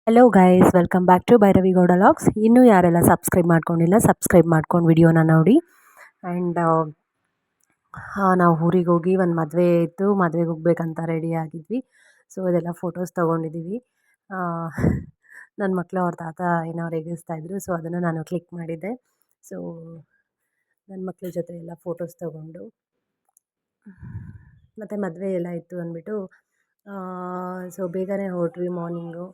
Hello guys, welcome back to Bhairavi Gowda logs. ಇನ್ನೂ ಯಾರೆಲ್ಲ subscribe ಮಾಡ್ಕೊಂಡಿಲ್ಲ, ಸಬ್ಸ್ಕ್ರೈಬ್ ಮಾಡ್ಕೊಂಡು ವಿಡಿಯೋನ ನೋಡಿ. ಆ್ಯಂಡ್ ನಾವು ಊರಿಗೆ ಹೋಗಿ ಒಂದು ಮದುವೆ ಇತ್ತು, ಮದುವೆಗೆ ಹೋಗ್ಬೇಕಂತ ರೆಡಿ ಆಗಿದ್ವಿ. ಸೊ ಅದೆಲ್ಲ ಫೋಟೋಸ್ ತೊಗೊಂಡಿದ್ದೀವಿ. ನನ್ನ ಮಕ್ಕಳು ಅವ್ರ ತಾತ ಏನೋ ರೇಗಿಸ್ತಾಯಿದ್ರು, ಸೊ ಅದನ್ನು ನಾನು ಕ್ಲಿಕ್ ಮಾಡಿದ್ದೆ. ಸೊ ನನ್ನ ಮಕ್ಕಳ ಜೊತೆ ಎಲ್ಲ ಫೋಟೋಸ್ ತೊಗೊಂಡು ಮತ್ತು ಮದುವೆ ಎಲ್ಲ ಇತ್ತು ಅಂದ್ಬಿಟ್ಟು ಸೊ ಬೇಗನೆ ಹೊರಟ್ವಿ ಮಾರ್ನಿಂಗು.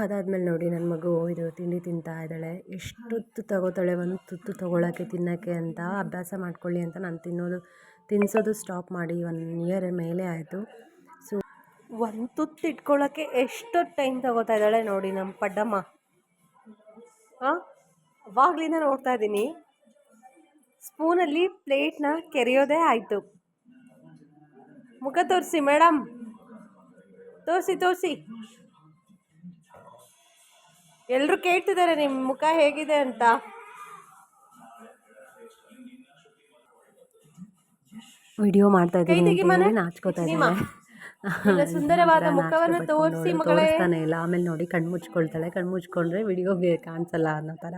ಅದಾದಮೇಲೆ ನೋಡಿ ನನ್ನ ಮಗು ಇದು ತಿಂಡಿ ತಿಂತಾ ಇದ್ದಾಳೆ. ಎಷ್ಟೊತ್ತು ತಗೋತಾಳೆ ಒಂದು ತುತ್ತು ತೊಗೊಳಕ್ಕೆ ತಿನ್ನೋಕ್ಕೆ ಅಂತ. ಅಭ್ಯಾಸ ಮಾಡ್ಕೊಳ್ಳಿ ಅಂತ ನಾನು ತಿನ್ನಿಸೋದು ಸ್ಟಾಪ್ ಮಾಡಿ 1 ಇಯರ್ ಮೇಲೆ ಆಯಿತು. ಸೊ ಒಂದು ತುತ್ತು ಇಟ್ಕೊಳ್ಳೋಕ್ಕೆ ಎಷ್ಟೊತ್ತು ಟೈಮ್ ತಗೋತಾ ಇದ್ದಾಳೆ ನೋಡಿ ನಮ್ಮ ಪಡ್ಡಮ್ಮ. ಅವಾಗಲಿಂದ ನೋಡ್ತಾ ಇದ್ದೀನಿ, ಸ್ಪೂನಲ್ಲಿ ಪ್ಲೇಟ್ನ ಕೆರೆಯೋದೇ ಆಯಿತು. ಮುಖ ತೋರಿಸಿ ಮೇಡಮ್, ತೋರಿಸಿ. ಎಲ್ಲರೂ ಕೇಳ್ತಿದ್ದಾರೆ ನಿಮ್ಮ ಮುಖ ಹೇಗಿದೆ ಅಂತ. ವಿಡಿಯೋ ಮಾಡ್ತಾ ಇದ್ದೀನಿ, ನಾಚ್ಕೋತಾ ಇದ್ದಾಳೆ. ಸುಂದರವಾದ ಮುಖವನ್ನು ತೋರಿಸಿ ಮಗಳೇ. ತೋರಿಸ್ತಾನೆ ಇಲ್ಲ. ಆಮೇಲೆ ನೋಡಿ ಕಣ್ಣು ಮುಚ್ಕೊಳ್ತಾಳೆ. ಕಣ್ಣು ಮುಚ್ಕೊಂಡ್ರೆ ವಿಡಿಯೋಗೆ ಕಾಣಿಸಲ್ಲ ಅನ್ನೋ ಥರ.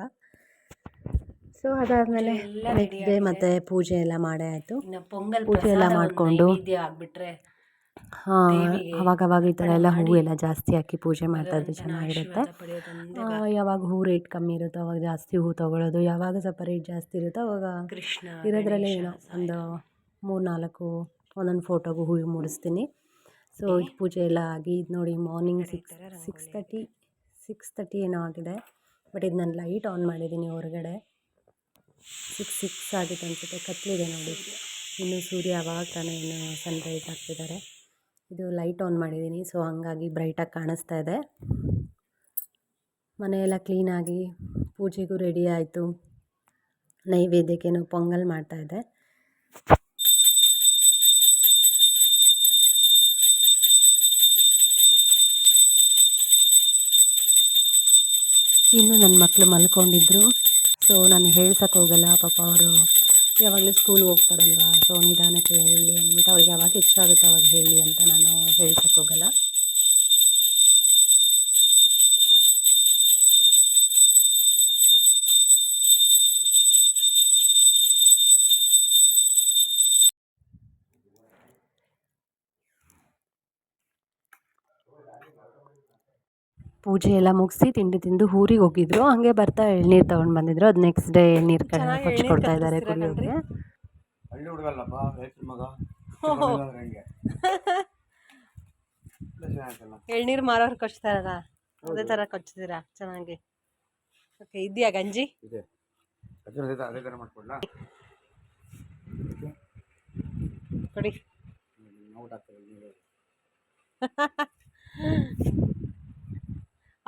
ಸೊ ಅದಾದಮೇಲೆ ನೆಕ್ಸ್ಟ್ ಡೇ ಮತ್ತು ಪೂಜೆ ಎಲ್ಲ ಮಾಡೇ ಆಯಿತು. ಪೂಜೆ ಎಲ್ಲ ಮಾಡಿಕೊಂಡು ಅವಾಗವಾಗ ಈ ಥರ ಎಲ್ಲ ಹೂವು ಎಲ್ಲ ಜಾಸ್ತಿ ಹಾಕಿ ಪೂಜೆ ಮಾಡ್ತಾಯಿದ್ರೆ ಚೆನ್ನಾಗಿರುತ್ತೆ. ಯಾವಾಗ ಹೂ ರೇಟ್ ಕಮ್ಮಿ ಇರುತ್ತೋ ಅವಾಗ ಜಾಸ್ತಿ ಹೂ ತೊಗೊಳ್ಳೋದು, ಯಾವಾಗ ಸ್ವಲ್ಪ ರೇಟ್ ಜಾಸ್ತಿ ಇರುತ್ತೋ ಅವಾಗ ಇರೋದ್ರಲ್ಲೇ ಏನೋ ಒಂದು 3-4 ಒಂದೊಂದು ಫೋಟೋಗೂ ಹೂವು ಮುಡಿಸ್ತೀನಿ. ಸೊ ಇದು ಪೂಜೆ ಎಲ್ಲ ಆಗಿ ಇದು ನೋಡಿ ಮಾರ್ನಿಂಗ್ 6:30 ಏನೋ ಆಗಿದೆ. ಬಟ್ ಇದು ನಾನು ಲೈಟ್ ಆನ್ ಮಾಡಿದ್ದೀನಿ ಹೊರಗಡೆ. 6 ಆಗಿತ್ತು ಅನಿಸುತ್ತೆ. ಕತ್ಲಿದೆ ನೋಡಿ, ಇನ್ನು ಸೂರ್ಯ ಅವಾಗ ತಾನೇ ಇನ್ನು ಸನ್ರೈಸ್ ಆಗ್ತಿದ್ದಾರೆ. ಇದು ಲೈಟ್ ಆನ್ ಮಾಡಿದ್ದೀನಿ, ಸೊ ಹಂಗಾಗಿ ಬ್ರೈಟಾಗಿ ಕಾಣಿಸ್ತಾ ಇದೆ. ಮನೆಯೆಲ್ಲ ಕ್ಲೀನಾಗಿ ಪೂಜೆಗೂ ರೆಡಿ ಆಯಿತು. ನೈವೇದ್ಯಕ್ಕೇನೋ ಪೊಂಗಲ್ ಮಾಡ್ತಾಯಿದ್ದೆ. ಇನ್ನು ನನ್ನ ಮಕ್ಕಳು ಮಲ್ಕೊಂಡಿದ್ರು. ಸೊ ನಾನು ಹೇಳ್ಸೋಕ್ಕೆ ಹೋಗಲ್ಲ, ಪಾಪ ಅವರು ಯಾವಾಗಲೂ ಸ್ಕೂಲ್ಗೆ ಹೋಗ್ತಾರಲ್ವ. ಸೊ ನಿಧಾನಕ್ಕೆ ಹೇಳಿ ಅಂದ್ಬಿಟ್ಟು ಅವ್ರಿಗೆ ಯಾವಾಗ ಇಷ್ಟ ಆಗುತ್ತೋ ಅವಾಗ ಹೇಳಿ ಅಂತ ನಾನು ಹೇಳ್ಸೋಕ್ಕೆ ಹೋಗಲ್ಲ. ಪೂಜೆ ಎಲ್ಲ ಮುಗಿಸಿ ತಿಂಡಿ ತಿಂದು ಊರಿಗೆ ಹೋಗಿದ್ರು. ಹಾಗೆ ಬರ್ತಾ ಎಳ್ನೀರು ತೊಗೊಂಡು ಬಂದಿದ್ರು. ಅದು ನೆಕ್ಸ್ಟ್ ಡೇ ಎಳ್ನೀರು ಕೊಡ್ತಾ ಇದ್ದಾರೆ ಕುಡಿಯೋಕ್ಕೆ. ಎಳ್ನೀರು ಮಾರೋರು ಕೊಚ್ತಾರಲ್ಲ, ಅದೇ ಥರ ಕೊಚ್ಚಿದ್ದೀರಾ ಚೆನ್ನಾಗಿ. ಓಕೆ, ಇದೆಯಾ ಗಂಜಿ? ಕೊಡಿ.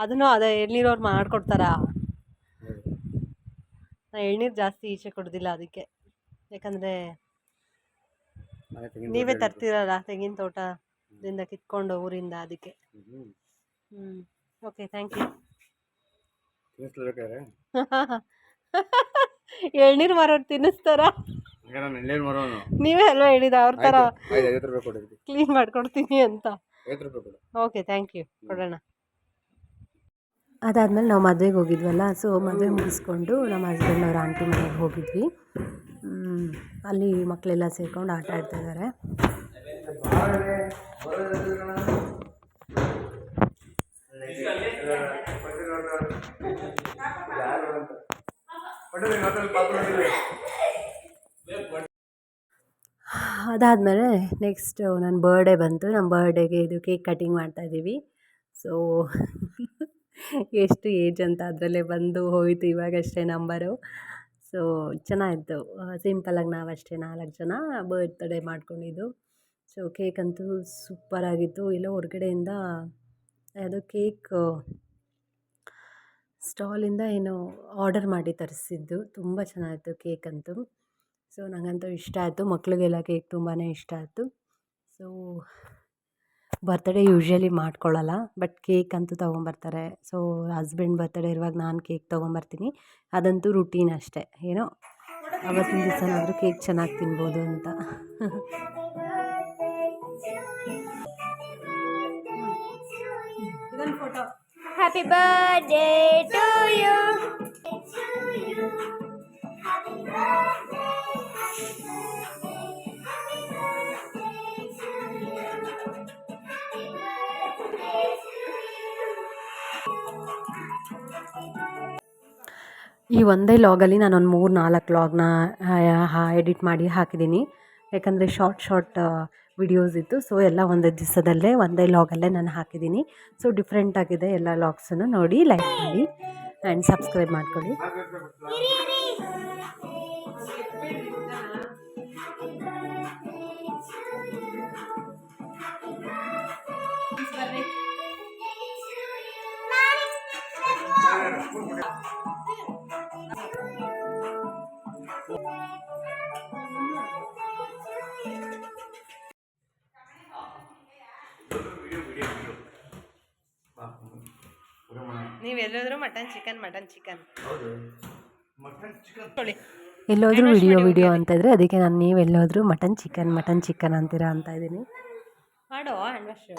ಅದನ್ನು ಅದೇ ಎಳ್ನೀರವ್ರು ಮಾಡಿಕೊಡ್ತಾರಾ? ನಾನು ಎಳ್ನೀರು ಜಾಸ್ತಿ ಈಚೆ ಕೊಡೋದಿಲ್ಲ ಅದಕ್ಕೆ, ಯಾಕಂದರೆ ನೀವೇ ತರ್ತೀರಲ್ಲ ತೆಂಗಿನ ತೋಟದಿಂದ ಕಿತ್ಕೊಂಡು ಊರಿಂದ, ಅದಕ್ಕೆ. Okay, thank you. ಎಳ್ನೀರು ಮಾರೋರು ತಿನ್ನಿಸ್ತಾರ? ನೀವೇ ಅಲ್ವಾ ಹೇಳಿದ ಅವ್ರ ಥರ ಕ್ಲೀನ್ ಮಾಡ್ಕೊಡ್ತೀನಿ ಅಂತ. ಓಕೆ, ಥ್ಯಾಂಕ್ ಯು, ಕೊಡೋಣ. ಅದಾದಮೇಲೆ ನಾವು ಮದುವೆಗೆ ಹೋಗಿದ್ವಲ್ಲ, ಸೊ ಮದುವೆ ಮುಗಿಸ್ಕೊಂಡು ನಮ್ಮ ಹಸ್ಬೆಂಡ್ ಅವ್ರ ಆಂಟಿ ಮನೆಗೆ ಹೋಗಿದ್ವಿ. ಅಲ್ಲಿ ಮಕ್ಕಳೆಲ್ಲ ಸೇರ್ಕೊಂಡು ಆಟ ಆಡ್ತಾಯಿದ್ದಾರೆ. ಅದಾದಮೇಲೆ ನೆಕ್ಸ್ಟ್ ನನ್ನ ಬರ್ಡೇ ಬಂತು. ನಮ್ಮ ಬರ್ಡೇಗೆ ಇದು ಕೇಕ್ ಕಟಿಂಗ್ ಮಾಡ್ತಾಯಿದ್ದೀವಿ. ಸೊ ಎಷ್ಟು ಏಜ್ ಅಂತ ಅದರಲ್ಲೇ ಬಂದು ಹೋಯಿತು ಇವಾಗಷ್ಟೇ ನಂಬರು. ಸೊ ಚೆನ್ನಾಗಿತ್ತು. ಸಿಂಪಲಾಗಿ ನಾವಷ್ಟೇ 4 ಜನ ಬರ್ತ್ಡೇ ಮಾಡ್ಕೊಂಡಿದ್ದು. ಸೊ ಕೇಕ್ ಅಂತೂ ಸೂಪರಾಗಿತ್ತು. ಎಲ್ಲೋ ಹೊರಗಡೆಯಿಂದ ಯಾವುದೋ ಕೇಕ್ ಸ್ಟಾಲಿಂದ ಏನೋ ಆರ್ಡರ್ ಮಾಡಿ ತರಿಸಿದ್ದು. ತುಂಬ ಚೆನ್ನಾಗಿತ್ತು ಕೇಕ್ ಅಂತೂ. ಸೊ ನನಗಂತೂ ಇಷ್ಟ ಆಯಿತು. ಮಕ್ಕಳಿಗೆಲ್ಲ ಕೇಕ್ ತುಂಬಾ ಇಷ್ಟ ಆಯಿತು. ಸೊ ಬರ್ತ್ಡೇ ಯೂಶ್ವಲಿ ಮಾಡ್ಕೊಳ್ಳಲ್ಲ, ಬಟ್ ಕೇಕ್ ಅಂತೂ ತೊಗೊಂಬರ್ತಾರೆ. ಸೊ ಹಸ್ಬೆಂಡ್ ಬರ್ತ್ಡೇ ಇರುವಾಗ ನಾನು ಕೇಕ್ ತೊಗೊಂಬರ್ತೀನಿ. ಅದಂತೂ ರುಟೀನ್ ಅಷ್ಟೇ. ಏನೋ ಅವತ್ತಿನ ದಿವಸನಾದರೂ ಕೇಕ್ ಚೆನ್ನಾಗಿ ತಿನ್ಬೋದು ಅಂತ. Happy birthday to you. Happy birthday, happy birthday, happy birthday to you. Happy birthday to you. ಈ ಒಂದೇ ಲಾಗಲ್ಲಿ ನಾನೊಂದು 3-4 ಲಾಗ್ನ ಎಡಿಟ್ ಮಾಡಿ ಹಾಕಿದ್ದೀನಿ. ಯಾಕಂದರೆ ಶಾರ್ಟ್ ವಿಡಿಯೋಸ್ ಇತ್ತು. ಸೊ ಎಲ್ಲ ಒಂದೇ ದಿವಸದಲ್ಲೇ ಒಂದೇ ಲಾಗಲ್ಲೇ ನಾನು ಹಾಕಿದ್ದೀನಿ. ಸೊ ಡಿಫ್ರೆಂಟ್ ಆಗಿದೆ ಎಲ್ಲ ಲಾಗ್ಸನ್ನು ನೋಡಿ ಲೈಕ್ ಮಾಡಿ ಆ್ಯಂಡ್ ಸಬ್ಸ್ಕ್ರೈಬ್ ಮಾಡ್ಕೊಳ್ಳಿ. ನೀವೆಲ್ಲೋದ್ರೂ ಮಟನ್ ಚಿಕನ್ ಎಲ್ಲೋದ್ರೂ ವಿಡಿಯೋ ಅಂತ ಇದ್ರೆ ಅದಕ್ಕೆ ನಾನು ನೀವೆಲ್ಲೋದ್ರೂ ಮಟನ್ ಚಿಕನ್ ಅಂತೀರಾ ಅಂತ ಇದ್ದೀನಿ. ಮಾಡೋ ಹ್ಯಾಂಡ್ ವಾಶು.